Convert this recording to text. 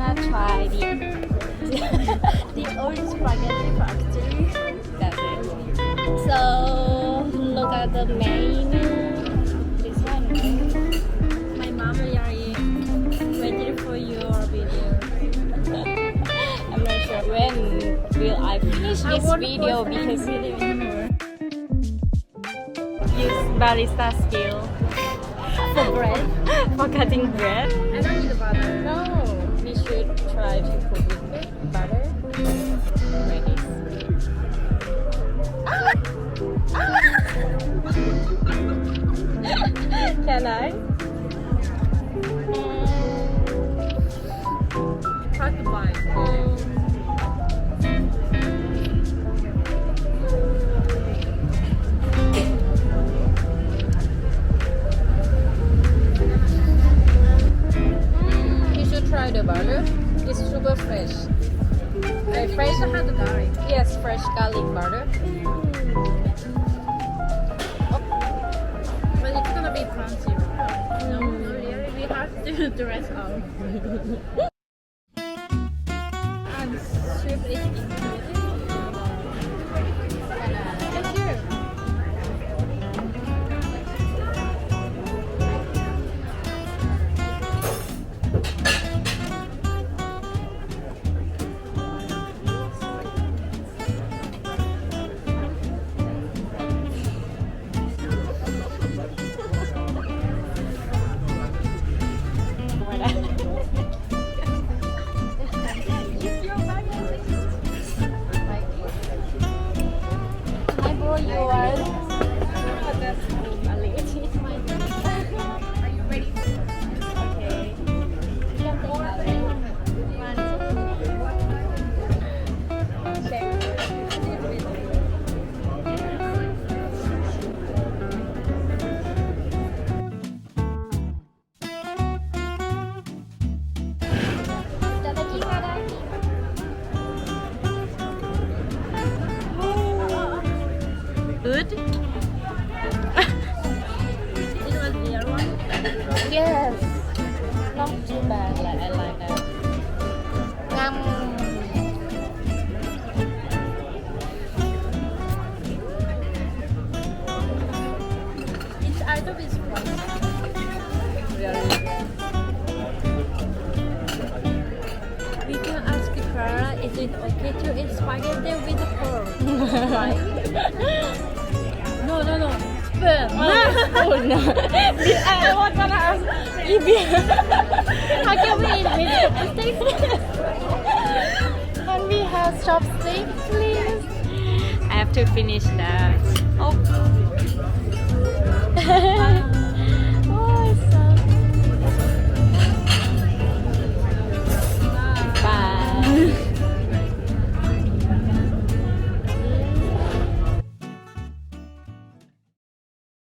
wanna try the old spaghetti factory. That's it. So look at the menu. This one. My mom is waiting for your video. I'm not sure when will I finish this video because use barista skill For bread. for cutting bread. I don't need the butter. No, we should try to cook with butter. Ready? Can I? Hard to buy. You should try the butter. It's super fresh. Fresh? Had the garlic. Yes, fresh garlic butter. But it's gonna be crunchy. No, really, we have to dress out. And soup is included. Thank you. Can I borrow yours? Are you ready? Okay. Good? It was the other one. Yes. Not too bad. Like I like that. It's out of its price. We can ask Clara, is it okay to eat spaghetti with a fork? Right? No. Spoon. Oh no. I was gonna ask if you How can we eat with chopsticks? can we have chopsticks, please? I have to finish that. Oh.